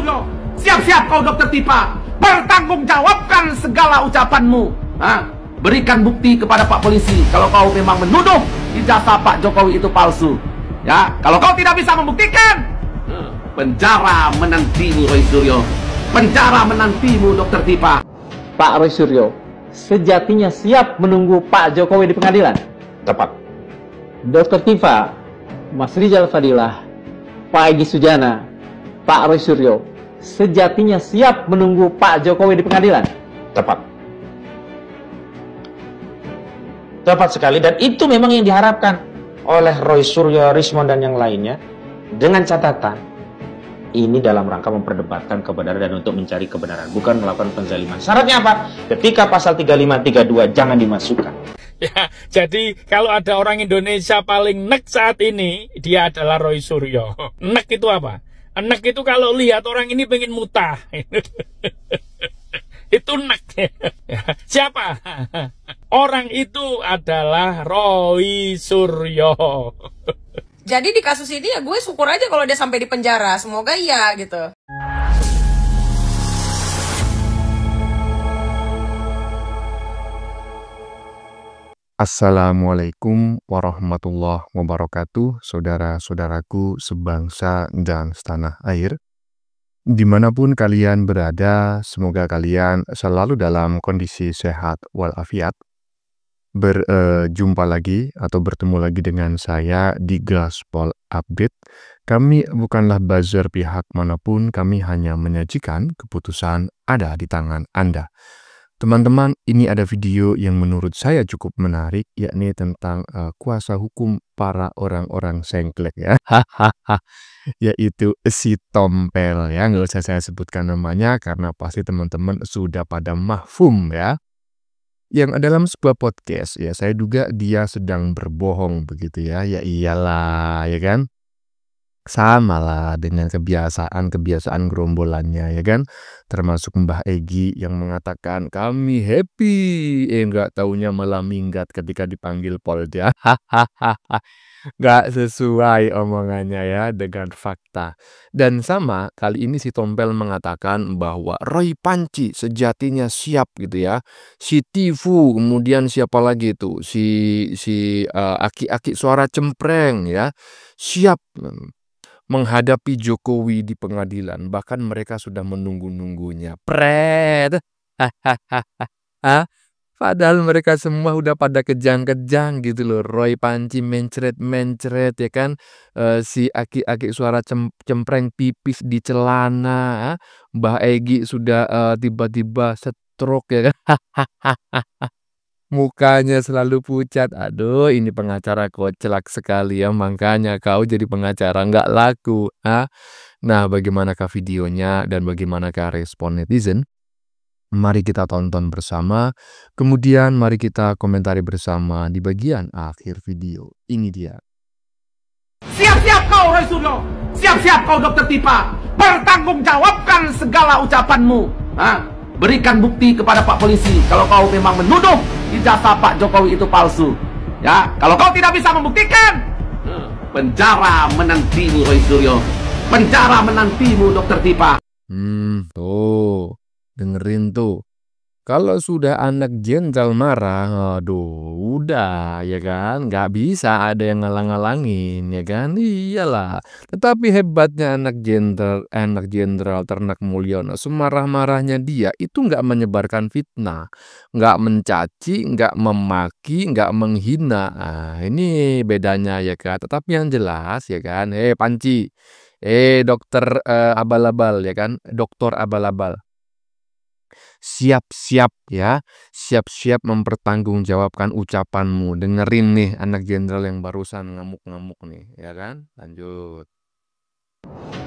Suryo, siap-siap kau Dokter Tipa, pertanggungjawabkan segala ucapanmu. Berikan bukti kepada Pak Polisi kalau kau memang menuduh ijazah Pak Jokowi itu palsu. Ya, kalau kau tidak bisa membuktikan, penjara menantimu Roy Suryo. Penjara menantimu Dokter Tipa. Pak Roy Suryo sejatinya siap menunggu Pak Jokowi di pengadilan. Tepat. Dokter Tifa, Mas Rizal Fadilah, Pak Egy Sujana, Pak Roy Suryo sejatinya siap menunggu Pak Jokowi di pengadilan. Tepat. Tepat sekali, dan itu memang yang diharapkan oleh Roy Suryo, Rismond, dan yang lainnya, dengan catatan ini dalam rangka memperdebatkan kebenaran dan untuk mencari kebenaran, bukan melakukan penzaliman. Syaratnya apa? Ketika pasal 3532 jangan dimasukkan. Ya, jadi kalau ada orang Indonesia paling nek saat ini, dia adalah Roy Suryo. Nek itu apa? Nek itu kalau lihat orang ini pengen mutah. Itu nek. Siapa? Orang itu adalah Roy Suryo. Jadi di kasus ini ya gue syukur aja kalau dia sampai di penjara. Semoga iya gitu. Assalamualaikum warahmatullahi wabarakatuh, saudara-saudaraku sebangsa dan setanah air. Dimanapun kalian berada, semoga kalian selalu dalam kondisi sehat walafiat. Berjumpa lagi atau bertemu lagi dengan saya di Gaspol Update. Kami bukanlah buzzer pihak manapun, kami hanya menyajikan keputusan ada di tangan Anda. Teman-teman, ini ada video yang menurut saya cukup menarik, yakni tentang kuasa hukum para orang-orang sengklek ya. Yaitu si Tompel ya, nggak usah saya sebutkan namanya karena pasti teman-teman sudah pada mahfum ya. Yang dalam sebuah podcast ya, saya duga dia sedang berbohong begitu ya. Ya iyalah ya kan. Sama lah dengan kebiasaan gerombolannya ya kan, termasuk Mbah Egy yang mengatakan kami happy, nggak taunya malah minggat ketika dipanggil Polda. Nggak sesuai omongannya ya dengan fakta. Dan sama kali ini si Tompel mengatakan bahwa Roy Panci sejatinya siap gitu ya, si Tifu, kemudian siapa lagi itu si aki-aki suara cempreng ya, siap menghadapi Jokowi di pengadilan. Bahkan mereka sudah menunggu-nunggunya. Pret. Padahal mereka semua udah pada kejang-kejang gitu loh. Roy Panci mencret-mencret ya kan. Si aki-aki suara cempreng pipis di celana. Mbah Egy sudah tiba-tiba stroke ya kan. Mukanya selalu pucat. Aduh, ini pengacara koclak sekali ya. Makanya kau jadi pengacara nggak laku. Nah, bagaimanakah videonya dan bagaimanakah respon netizen? Mari kita tonton bersama. Kemudian mari kita komentari bersama di bagian akhir video. Ini dia. Siap-siap kau Roy Suryo, siap-siap kau Dokter Tipa, pertanggungjawabkan segala ucapanmu. Berikan bukti kepada Pak Polisi kalau kau memang menuduh ijazah Pak Jokowi itu palsu. Ya, kalau kau tidak bisa membuktikan, penjara menantimu Roy Suryo. Penjara menantimu Dokter Tipa. Tuh, dengerin tuh. Kalau sudah anak jenderal marah, aduh, udah ya kan, nggak bisa ada yang ngalang-ngalangin ya kan, iyalah. Tetapi hebatnya anak jenderal Ternak Mulyono, semarah-marahnya dia itu nggak menyebarkan fitnah, nggak mencaci, nggak memaki, nggak menghina. Ini bedanya ya kan. Tetapi yang jelas ya kan, Panci, dokter abal-abal ya kan, dokter abal-abal. Siap-siap ya, siap-siap mempertanggungjawabkan ucapanmu. Dengerin nih anak jenderal yang barusan ngamuk-ngamuk nih, ya kan? Lanjut.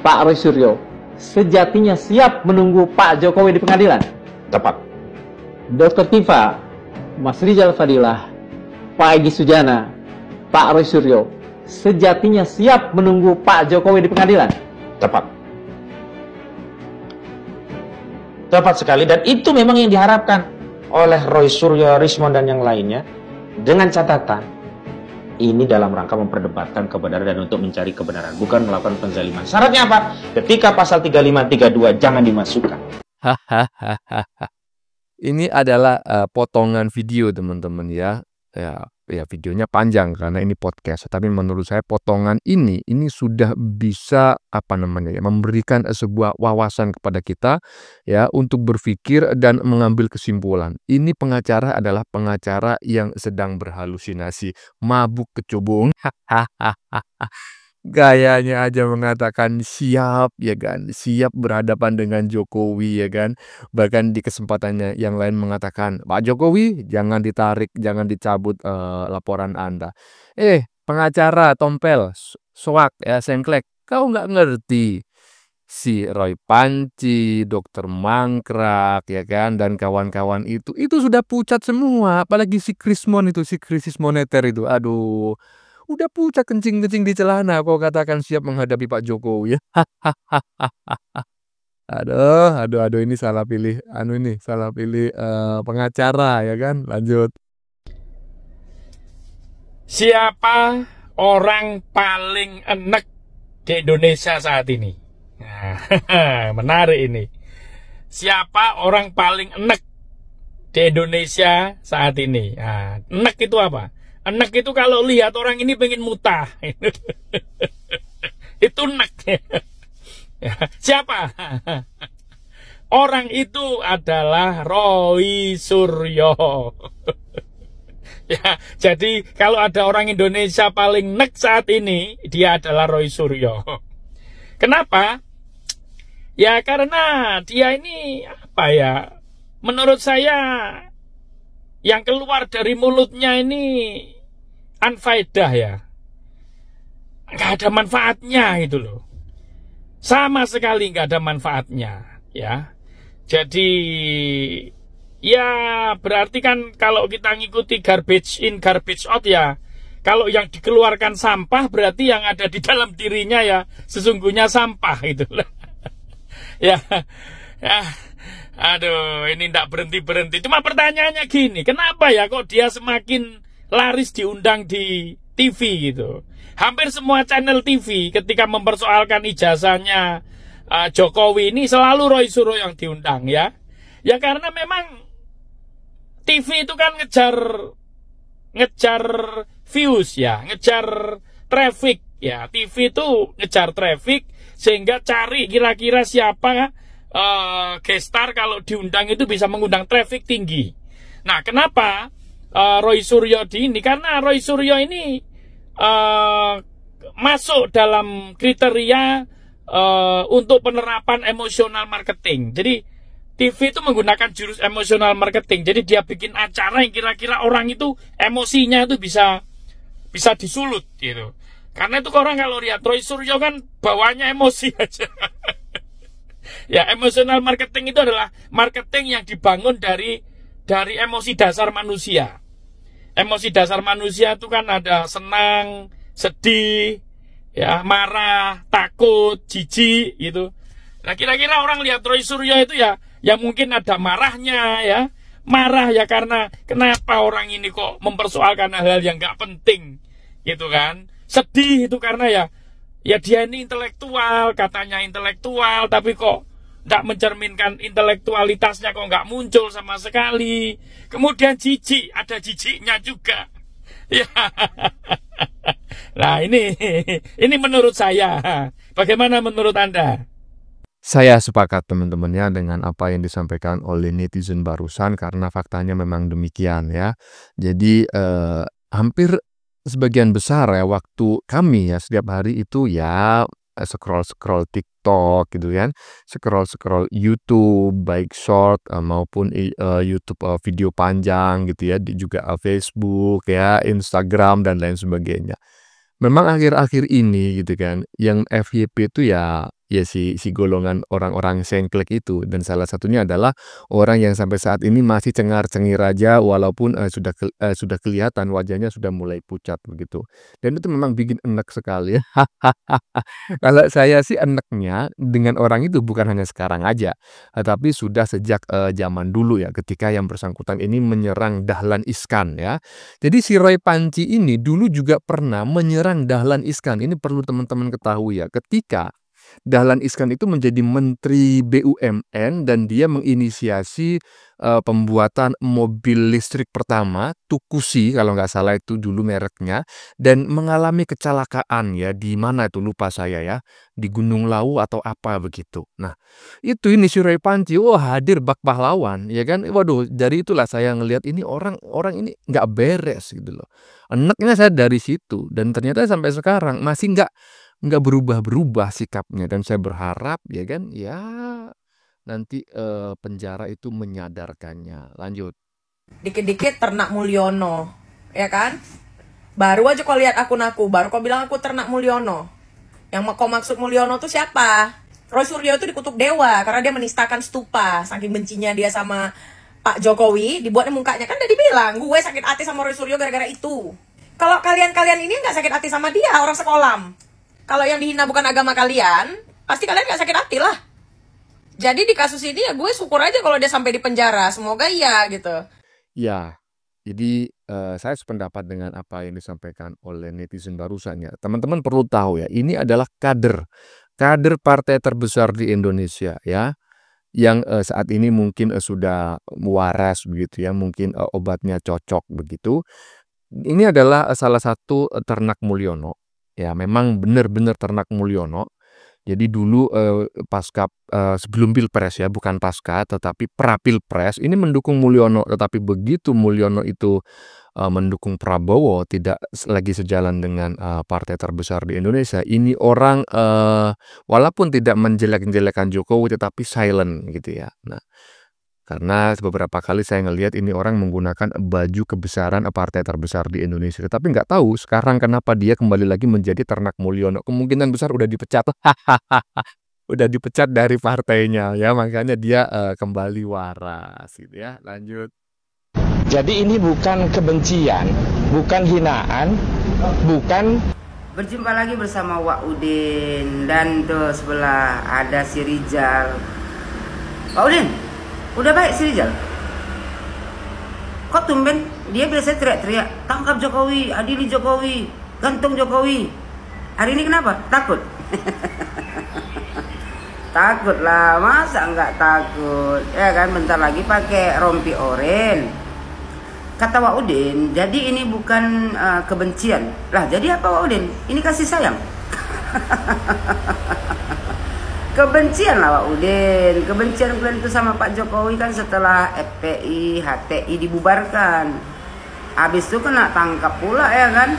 Pak Roy Suryo sejatinya siap menunggu Pak Jokowi di pengadilan. Tepat. Dokter Tifa, Mas Rizal Fadilah, Pak Egy Sujana, Pak Roy Suryo sejatinya siap menunggu Pak Jokowi di pengadilan. Tepat. Tepat sekali, dan itu memang yang diharapkan oleh Roy Suryo, Rismond, dan yang lainnya, dengan catatan Ini dalam rangka memperdebatkan kebenaran dan untuk mencari kebenaran, bukan melakukan penzaliman. Syaratnya apa? Ketika pasal 3532 jangan dimasukkan. Hahaha. Ini adalah potongan video teman-teman ya. Ya videonya panjang karena ini podcast. Tapi menurut saya potongan ini sudah bisa memberikan sebuah wawasan kepada kita ya untuk berpikir dan mengambil kesimpulan. Ini pengacara adalah pengacara yang sedang berhalusinasi, mabuk kecubung. Gayanya aja mengatakan siap ya kan, siap berhadapan dengan Jokowi ya kan. Bahkan di kesempatannya yang lain mengatakan, Pak Jokowi jangan ditarik, jangan dicabut laporan Anda. Pengacara tompel, soak ya, sengklek, kau nggak ngerti. Si Roy Panci, Dokter Mangkrak ya kan, dan kawan-kawan itu sudah pucat semua. Apalagi si Krismon itu, si krisis moneter itu, aduh. Udah pucat kencing-kencing di celana kok katakan siap menghadapi Pak Jokowi ya. Aduh, ini salah pilih pengacara ya kan. Lanjut. Siapa orang paling enek di Indonesia saat ini? Nah, menarik ini. Siapa orang paling enek di Indonesia saat ini? Nah, enek itu apa? Enek itu kalau lihat orang ini pengen mutah. Itu enek. Siapa? Orang itu adalah Roy Suryo. Ya, jadi kalau ada orang Indonesia paling nek saat ini, dia adalah Roy Suryo. Kenapa? Ya karena dia ini apa ya? Menurut saya yang keluar dari mulutnya ini anfaedah ya. Nggak ada manfaatnya itu loh. Sama sekali nggak ada manfaatnya ya. Jadi ya berarti kan kalau kita ngikuti garbage in garbage out ya, kalau yang dikeluarkan sampah berarti yang ada di dalam dirinya ya sesungguhnya sampah gitu loh. Ya. Aduh, ini ndak berhenti-berhenti. Cuma pertanyaannya gini, kenapa ya kok dia semakin laris diundang di TV gitu? Hampir semua channel TV ketika mempersoalkan ijazahnya Jokowi ini selalu Roy Suryo yang diundang ya. Ya karena memang TV itu kan ngejar views ya, ngejar traffic ya. TV itu ngejar traffic sehingga cari kira-kira siapa gestar kalau diundang itu bisa mengundang traffic tinggi. Nah, kenapa Roy Suryo ini? Karena Roy Suryo ini masuk dalam kriteria untuk penerapan emosional marketing. Jadi TV itu menggunakan jurus emosional marketing. Jadi dia bikin acara yang kira-kira orang itu emosinya itu bisa disulut gitu. Karena itu orang kalau lihat Roy Suryo kan bawanya emosi aja. Ya, emosional marketing itu adalah marketing yang dibangun dari emosi dasar manusia. Emosi dasar manusia itu kan ada senang, sedih, ya, marah, takut, jijik gitu. Nah, kira-kira orang lihat Roy Suryo itu ya mungkin ada marahnya ya. Marah ya karena kenapa orang ini kok mempersoalkan hal-hal yang gak penting gitu kan. Sedih itu karena ya dia ini intelektual, katanya intelektual, tapi kok nggak mencerminkan intelektualitasnya, kok nggak muncul sama sekali. Kemudian jijik, ada jijiknya juga. Ya, nah ini menurut saya. Bagaimana menurut Anda? Saya sepakat teman-temannya dengan apa yang disampaikan oleh netizen barusan karena faktanya memang demikian ya. Jadi hampir sebagian besar ya waktu kami ya setiap hari itu ya scroll TikTok gitu kan, scroll YouTube baik short maupun YouTube video panjang gitu ya, juga Facebook ya, Instagram dan lain sebagainya. Memang akhir-akhir ini gitu kan, yang FYP itu ya ya si golongan orang-orang sengklek itu, dan salah satunya adalah orang yang sampai saat ini masih cengar-cengir aja walaupun sudah kelihatan wajahnya sudah mulai pucat begitu. Dan itu memang bikin enek sekali ya. Kalau saya sih eneknya dengan orang itu bukan hanya sekarang aja, tapi sudah sejak zaman dulu ya, ketika yang bersangkutan ini menyerang Dahlan Iskan ya. Jadi si Roy Panci ini dulu juga pernah menyerang Dahlan Iskan. Ini perlu teman-teman ketahui ya, ketika Dahlan Iskan itu menjadi Menteri BUMN dan dia menginisiasi pembuatan mobil listrik pertama, Tukusi kalau nggak salah itu dulu mereknya, dan mengalami kecelakaan ya, di mana itu lupa saya ya, di Gunung Lawu atau apa begitu. Nah, itu ini si Roy Panci, hadir bak pahlawan ya kan. Waduh, dari itulah saya ngelihat ini orang ini nggak beres gitu loh. Enaknya saya dari situ, dan ternyata sampai sekarang masih nggak berubah-berubah sikapnya, dan saya berharap ya kan ya nanti penjara itu menyadarkannya. Lanjut. Dikit-dikit ternak Mulyono, ya kan? Baru aja kau lihat akun aku, baru kau bilang aku ternak Mulyono. Yang kau maksud Mulyono tuh siapa? Roy Suryo itu dikutuk dewa karena dia menistakan stupa. Saking bencinya dia sama Pak Jokowi, dibuatnya mukanya. Kan udah dibilang, gue sakit hati sama Roy Suryo gara-gara itu. Kalau kalian ini nggak sakit hati sama dia, orang sekolah. Kalau yang dihina bukan agama kalian, pasti kalian gak sakit hati lah. Jadi di kasus ini ya gue syukur aja kalau dia sampai di penjara. Semoga iya gitu. Ya, jadi saya sependapat dengan apa yang disampaikan oleh netizen barusan ya. Teman-teman perlu tahu ya, ini adalah kader partai terbesar di Indonesia ya, yang saat ini mungkin sudah waras begitu ya, mungkin obatnya cocok begitu. Ini adalah salah satu ternak Mulyono. Ya, memang benar-benar ternak Mulyono. Jadi dulu pasca sebelum Pilpres ya, bukan pasca tetapi pra Pilpres ini mendukung Mulyono, tetapi begitu Mulyono itu mendukung Prabowo, tidak lagi sejalan dengan partai terbesar di Indonesia. Ini orang walaupun tidak menjelek-jelekan Jokowi tetapi silent gitu ya. Nah, karena beberapa kali saya ngelihat ini orang menggunakan baju kebesaran partai terbesar di Indonesia. Tapi nggak tahu sekarang kenapa dia kembali lagi menjadi ternak Mulyono. Kemungkinan besar udah dipecat. Udah dipecat dari partainya ya. Makanya dia kembali waras gitu ya. Lanjut. Jadi ini bukan kebencian, bukan hinaan, bukan... Berjumpa lagi bersama Wak Udin. Dan tuh sebelah ada si Rizal. Wak Udin, udah baik si Rizal? Kok tumben? Dia biasa teriak-teriak, tangkap Jokowi, adili Jokowi, gantung Jokowi. Hari ini kenapa? Takut? Takut lah, masa nggak takut? Ya kan, bentar lagi pakai rompi oren. Kata Wak Udin, jadi ini bukan kebencian. Lah, jadi apa Wak Udin? Ini kasih sayang. Kebencian lah Wak Udin. Kebencian kalian itu sama Pak Jokowi kan setelah FPI, HTI dibubarkan. Habis itu kena tangkap pula ya kan.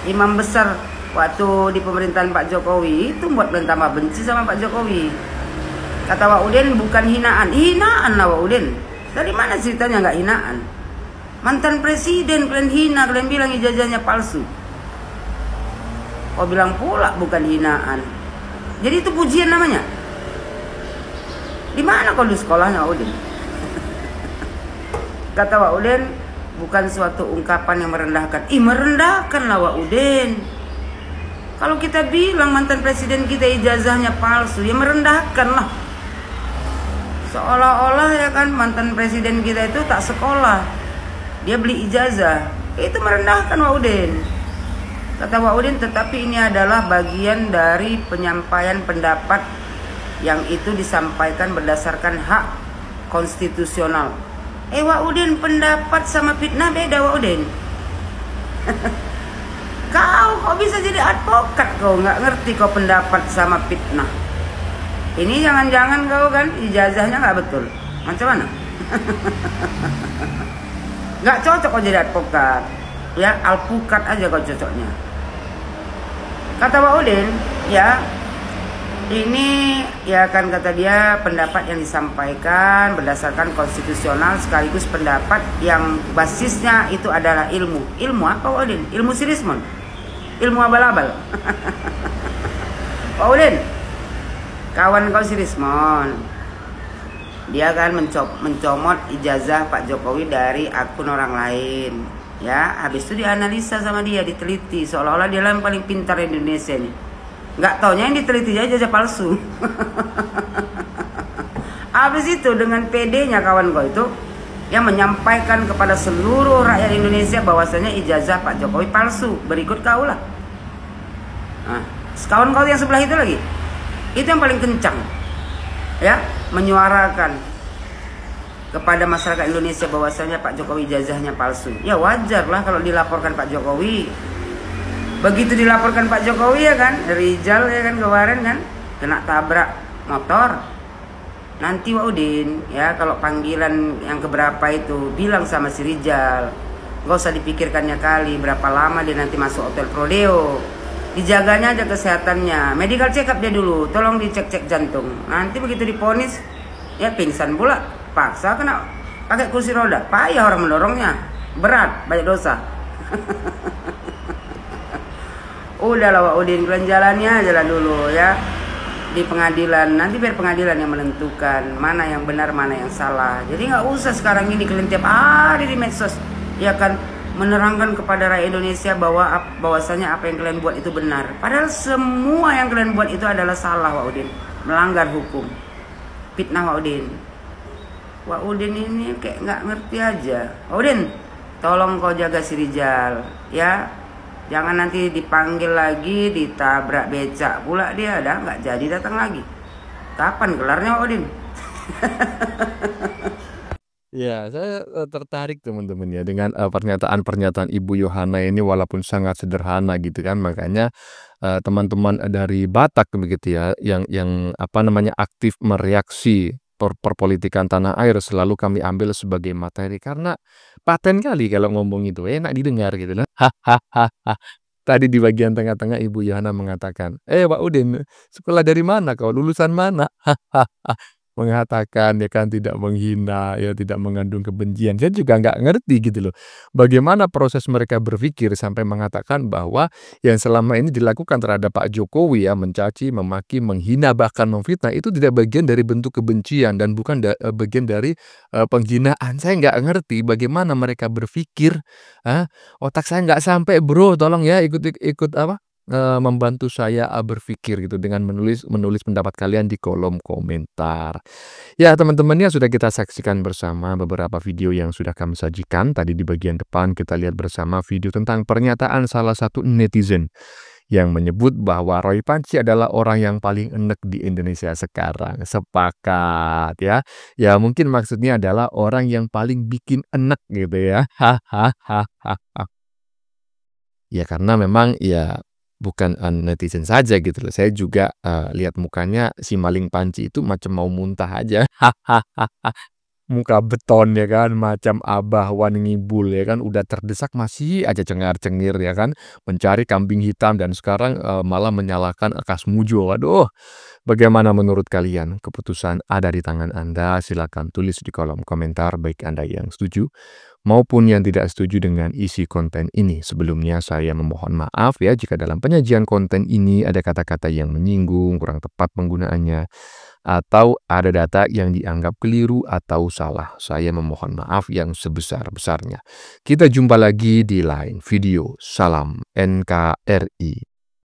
Imam besar waktu di pemerintahan Pak Jokowi itu buat kalian tambah benci sama Pak Jokowi. Kata Wak Udin bukan hinaan. Hinaan lah Wak Udin. Dari mana ceritanya nggak hinaan? Mantan presiden kalian hina, kalian bilang ijazahnya palsu. Kau bilang pula bukan hinaan. Jadi itu pujian namanya. Di mana kau di sekolahnya Wak Udin? Kata Wak Udin, bukan suatu ungkapan yang merendahkan. Merendahkan lah Wak Udin. Kalau kita bilang mantan presiden kita ijazahnya palsu, ya merendahkan lah. Seolah-olah ya kan mantan presiden kita itu tak sekolah, dia beli ijazah. Itu merendahkan Wak Udin. Kata Wak Udin, tetapi ini adalah bagian dari penyampaian pendapat yang itu disampaikan berdasarkan hak konstitusional. Wak Udin, pendapat sama fitnah beda Wak Udin. Kau bisa jadi advokat, kau nggak ngerti kau pendapat sama fitnah. Ini jangan-jangan kau kan ijazahnya nggak betul. Macam mana? Nggak cocok kau jadi advokat. Ya, alpukat aja kau cocoknya. Kata Wak Udin, ya ini ya kan kata dia pendapat yang disampaikan berdasarkan konstitusional sekaligus pendapat yang basisnya itu adalah ilmu. Ilmu apa Wak Udin? Ilmu Sirismon? Ilmu abal-abal? Wak Udin, kawan kau si Rismon, dia kan mencomot ijazah Pak Jokowi dari akun orang lain. Ya, habis itu dianalisa sama dia, diteliti seolah-olah dia yang paling pintar di Indonesia nih. Nggak taunya yang diteliti aja ijazah palsu. Habis itu dengan PD-nya kawan kau itu yang menyampaikan kepada seluruh rakyat Indonesia bahwasanya ijazah Pak Jokowi palsu. Berikut kau lah. Nah, kawan kau yang sebelah itu lagi, itu yang paling kencang, ya, menyuarakan kepada masyarakat Indonesia bahwasanya Pak Jokowi ijazahnya palsu. Ya wajar lah kalau dilaporkan Pak Jokowi. Begitu dilaporkan Pak Jokowi ya kan, Rizal ya kan kemarin kan kena tabrak motor. Nanti Wak Udin ya kalau panggilan yang keberapa itu bilang sama si Rizal, gak usah dipikirkannya kali berapa lama dia nanti masuk hotel Prodeo. Dijaganya aja kesehatannya, medical check up dia dulu, tolong dicek-cek jantung. Nanti begitu diponis ya pingsan pula. Paksa kena pakai kursi roda, payah orang mendorongnya, berat, banyak dosa. Udahlah Wak Udin, kalian jalan dulu ya di pengadilan, nanti biar pengadilan yang menentukan mana yang benar mana yang salah. Jadi nggak usah sekarang ini kalian tiap hari di medsos ya kan menerangkan kepada rakyat Indonesia bahwasanya apa yang kalian buat itu benar, padahal semua yang kalian buat itu adalah salah Wak Udin, melanggar hukum, fitnah Wak Udin. Wak Udin ini kayak nggak ngerti aja. Wak Udin, tolong kau jaga si Rizal, ya. Jangan nanti dipanggil lagi, ditabrak becak pula dia, dah nggak jadi datang lagi. Kapan kelarnya Wak Udin? Ya, saya tertarik teman-teman ya dengan pernyataan-pernyataan Ibu Yohana ini walaupun sangat sederhana gitu kan, makanya teman-teman dari Batak begitu ya, yang apa namanya aktif mereaksi perpolitikan tanah air selalu kami ambil sebagai materi karena paten kali kalau ngomong itu enak didengar gitu lah. Hahaha. Tadi di bagian tengah-tengah Ibu Yohana mengatakan, Pak Udin, sekolah dari mana kau? Lulusan mana? Hahaha. Mengatakan ya kan tidak menghina, ya tidak mengandung kebencian. Saya juga nggak ngerti gitu loh. Bagaimana proses mereka berpikir sampai mengatakan bahwa yang selama ini dilakukan terhadap Pak Jokowi ya, mencaci, memaki, menghina, bahkan memfitnah itu tidak bagian dari bentuk kebencian dan bukan bagian dari penghinaan. Saya nggak ngerti bagaimana mereka berpikir. Otak saya nggak sampai bro, tolong ya ikut apa? Membantu saya berpikir gitu dengan menulis pendapat kalian di kolom komentar. Ya teman-temannya sudah kita saksikan bersama beberapa video yang sudah kami sajikan. Tadi di bagian depan kita lihat bersama video tentang pernyataan salah satu netizen yang menyebut bahwa Roy Panci adalah orang yang paling enek di Indonesia sekarang. Sepakat ya. Ya mungkin maksudnya adalah orang yang paling bikin enek gitu ya. Hahaha. Ya karena memang ya bukan netizen saja gitu loh. Saya juga lihat mukanya si maling Panci itu macam mau muntah aja. Muka beton ya kan, macam Abah Wan Ngibul ya kan, udah terdesak masih aja cengar-cengir ya kan, mencari kambing hitam dan sekarang malah menyalahkan Kas Mujo. Waduh, bagaimana menurut kalian? Keputusan ada di tangan Anda. Silakan tulis di kolom komentar baik Anda yang setuju maupun yang tidak setuju dengan isi konten ini. Sebelumnya saya memohon maaf ya jika dalam penyajian konten ini ada kata-kata yang menyinggung, kurang tepat penggunaannya, atau ada data yang dianggap keliru atau salah. Saya memohon maaf yang sebesar-besarnya. Kita jumpa lagi di lain video. Salam NKRI.